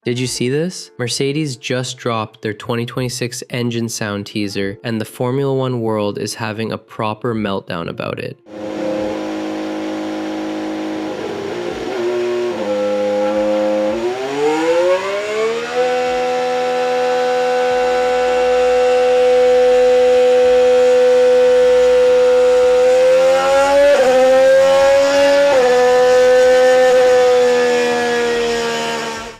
Did you see this? Mercedes just dropped their 2026 engine sound teaser, and the Formula One world is having a proper meltdown about it.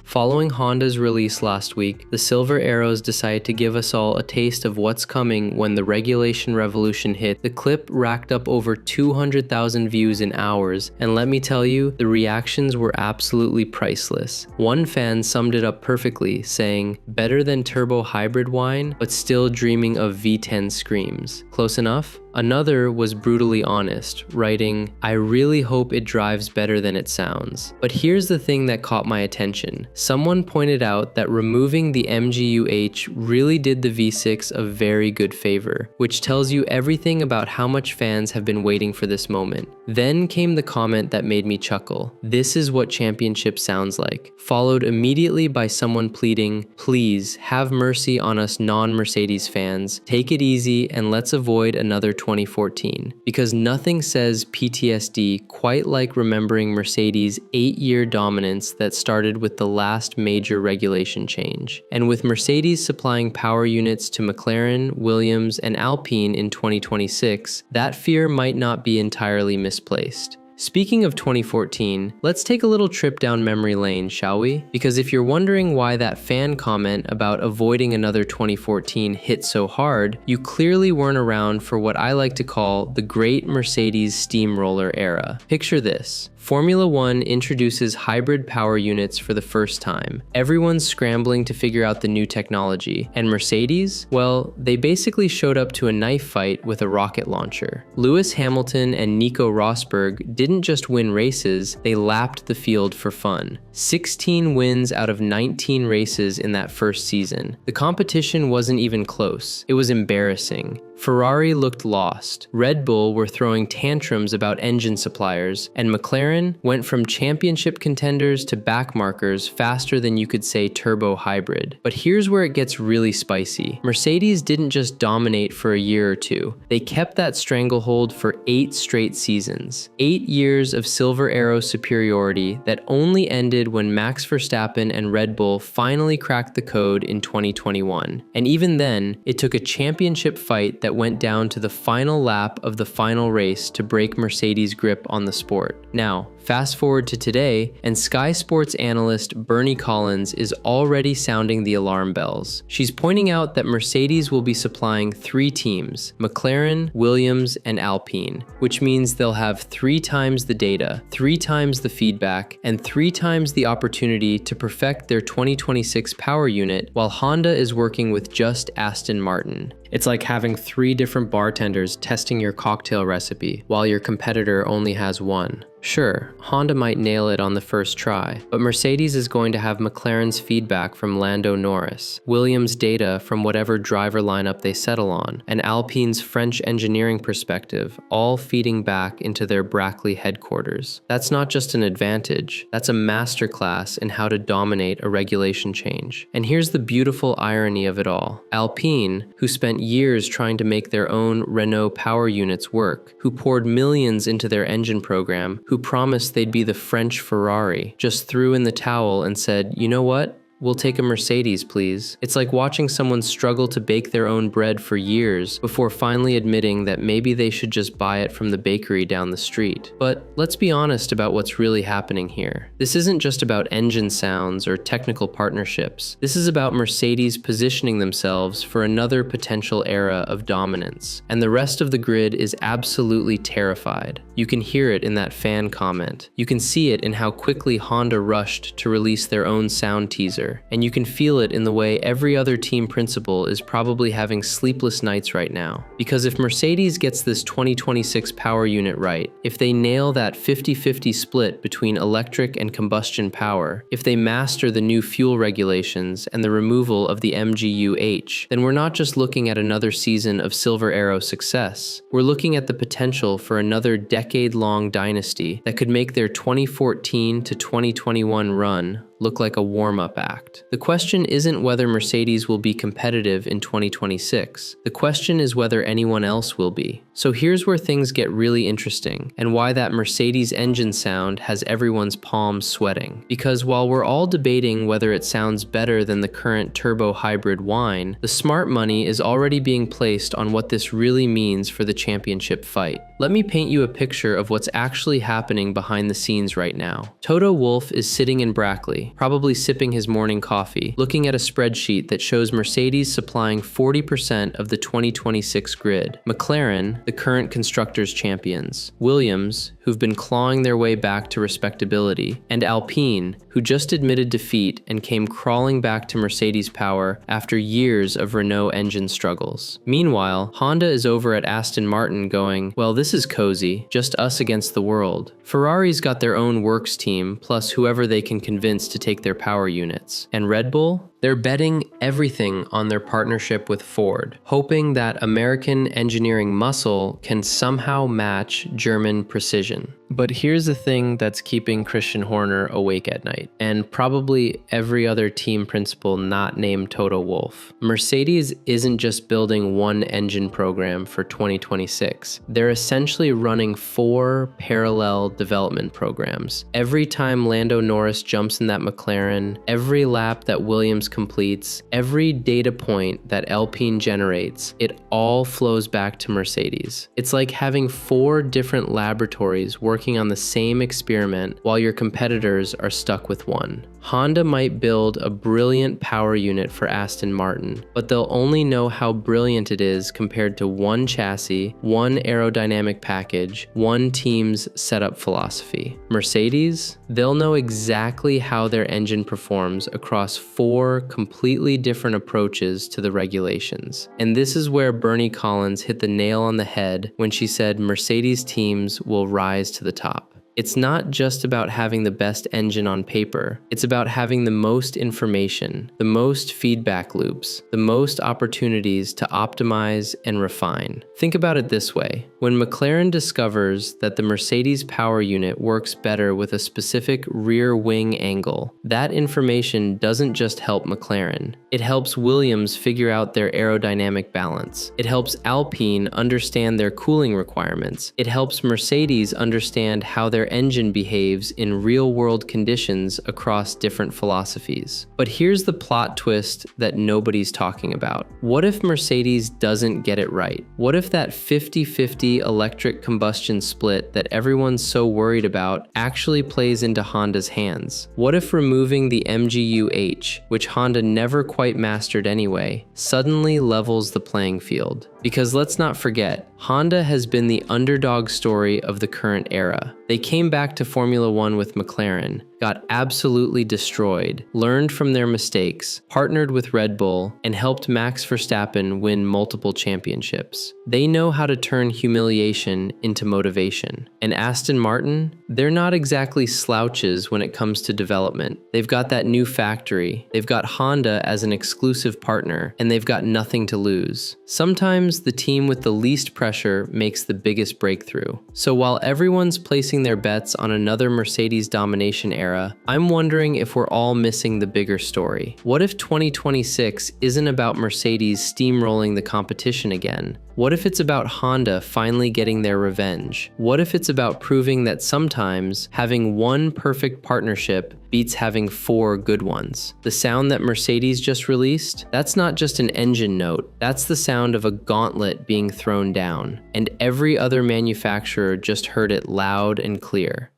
Following Honda's release last week, the Silver Arrows decided to give us all a taste of what's coming when the regulation revolution hit. The clip racked up over 200,000 views in hours, and let me tell you, the reactions were absolutely priceless. One fan summed it up perfectly, saying, "Better than turbo hybrid whine, but still dreaming of V10 screams." Close enough? Another was brutally honest, writing, "I really hope it drives better than it sounds." But here's the thing that caught my attention. Someone pointed out that removing the MGU-H really did the V6 a very good favor, which tells you everything about how much fans have been waiting for this moment. Then came the comment that made me chuckle. "This is what championship sounds like," followed immediately by someone pleading, "Please, have mercy on us non-Mercedes fans. Take it easy and let's avoid another 2014, because nothing says PTSD quite like remembering Mercedes' 8-year dominance that started with the last major regulation change. And with Mercedes supplying power units to McLaren, Williams, and Alpine in 2026, that fear might not be entirely misplaced. Speaking of 2014, let's take a little trip down memory lane, shall we? Because if you're wondering why that fan comment about avoiding another 2014 hit so hard, you clearly weren't around for what I like to call the Great Mercedes Steamroller era. Picture this. Formula One introduces hybrid power units for the first time. Everyone's scrambling to figure out the new technology. And Mercedes? Well, they basically showed up to a knife fight with a rocket launcher. Lewis Hamilton and Nico Rosberg didn't just win races, they lapped the field for fun. 16 wins out of 19 races in that first season. The competition wasn't even close. It was embarrassing. Ferrari looked lost, Red Bull were throwing tantrums about engine suppliers, and McLaren went from championship contenders to backmarkers faster than you could say turbo hybrid. But here's where it gets really spicy. Mercedes didn't just dominate for a year or two, they kept that stranglehold for 8 straight seasons. 8 years of Silver Arrow superiority that only ended when Max Verstappen and Red Bull finally cracked the code in 2021. And even then, it took a championship fight that went down to the final lap of the final race to break Mercedes' grip on the sport. Now, fast forward to today, and Sky Sports analyst Bernie Collins is already sounding the alarm bells. She's pointing out that Mercedes will be supplying 3 teams, McLaren, Williams, and Alpine, which means they'll have 3 times the data, 3 times the feedback, and 3 times the opportunity to perfect their 2026 power unit, while Honda is working with just Aston Martin. It's like having 3 different bartenders testing your cocktail recipe, while your competitor only has 1. Sure, Honda might nail it on the first try, but Mercedes is going to have McLaren's feedback from Lando Norris, Williams' data from whatever driver lineup they settle on, and Alpine's French engineering perspective, all feeding back into their Brackley headquarters. That's not just an advantage, that's a masterclass in how to dominate a regulation change. And here's the beautiful irony of it all. Alpine, who spent years trying to make their own Renault power units work, who poured millions into their engine program, who promised they'd be the French Ferrari, just threw in the towel and said, "You know what? We'll take a Mercedes, please." It's like watching someone struggle to bake their own bread for years before finally admitting that maybe they should just buy it from the bakery down the street. But let's be honest about what's really happening here. This isn't just about engine sounds or technical partnerships. This is about Mercedes positioning themselves for another potential era of dominance. And the rest of the grid is absolutely terrified. You can hear it in that fan comment. You can see it in how quickly Honda rushed to release their own sound teaser. And you can feel it in the way every other team principal is probably having sleepless nights right now. Because if Mercedes gets this 2026 power unit right, if they nail that 50-50 split between electric and combustion power, if they master the new fuel regulations and the removal of the MGU-H, then we're not just looking at another season of Silver Arrow success. We're looking at the potential for another decade-long dynasty that could make their 2014 to 2021 run look like a warm-up act. The question isn't whether Mercedes will be competitive in 2026. The question is whether anyone else will be. So here's where things get really interesting, and why that Mercedes engine sound has everyone's palms sweating. Because while we're all debating whether it sounds better than the current turbo hybrid whine, the smart money is already being placed on what this really means for the championship fight. Let me paint you a picture of what's actually happening behind the scenes right now. Toto Wolff is sitting in Brackley, probably sipping his morning coffee, looking at a spreadsheet that shows Mercedes supplying 40% of the 2026 grid, McLaren, the current constructors' champions, Williams, who've been clawing their way back to respectability, and Alpine, who just admitted defeat and came crawling back to Mercedes power after years of Renault engine struggles. Meanwhile, Honda is over at Aston Martin going, well, this is cozy, just us against the world. Ferrari's got their own works team, plus whoever they can convince to take their power units. And Red Bull? They're betting everything on their partnership with Ford, hoping that American engineering muscle can somehow match German precision. But here's the thing that's keeping Christian Horner awake at night, and probably every other team principal not named Toto Wolff. Mercedes isn't just building one engine program for 2026. They're essentially running 4 parallel development programs. Every time Lando Norris jumps in that McLaren, every lap that Williams completes, every data point that Alpine generates, it all flows back to Mercedes. It's like having 4 different laboratories working on the same experiment while your competitors are stuck with one. Honda might build a brilliant power unit for Aston Martin, but they'll only know how brilliant it is compared to one chassis, one aerodynamic package, one team's setup philosophy. Mercedes? They'll know exactly how their engine performs across 4 completely different approaches to the regulations. And this is where Bernie Collins hit the nail on the head when she said Mercedes teams will rise to the top. It's not just about having the best engine on paper. It's about having the most information, the most feedback loops, the most opportunities to optimize and refine. Think about it this way. When McLaren discovers that the Mercedes power unit works better with a specific rear wing angle, that information doesn't just help McLaren. It helps Williams figure out their aerodynamic balance. It helps Alpine understand their cooling requirements. It helps Mercedes understand how their engine behaves in real-world conditions across different philosophies. But here's the plot twist that nobody's talking about. What if Mercedes doesn't get it right? What if that 50-50 electric combustion split that everyone's so worried about actually plays into Honda's hands? What if removing the MGU-H, which Honda never quite mastered anyway, suddenly levels the playing field? Because let's not forget, Honda has been the underdog story of the current era. They came back to Formula One with McLaren, got absolutely destroyed, learned from their mistakes, partnered with Red Bull, and helped Max Verstappen win multiple championships. They know how to turn humiliation into motivation. And Aston Martin? They're not exactly slouches when it comes to development. They've got that new factory, they've got Honda as an exclusive partner, and they've got nothing to lose. Sometimes the team with the least pressure makes the biggest breakthrough. So while everyone's placing their bets on another Mercedes domination era, I'm wondering if we're all missing the bigger story. What if 2026 isn't about Mercedes steamrolling the competition again? What if it's about Honda finally getting their revenge? What if it's about proving that sometimes having one perfect partnership beats having 4 good ones? The sound that Mercedes just released? That's not just an engine note, that's the sound of a gauntlet being thrown down, and every other manufacturer just heard it loud and clear.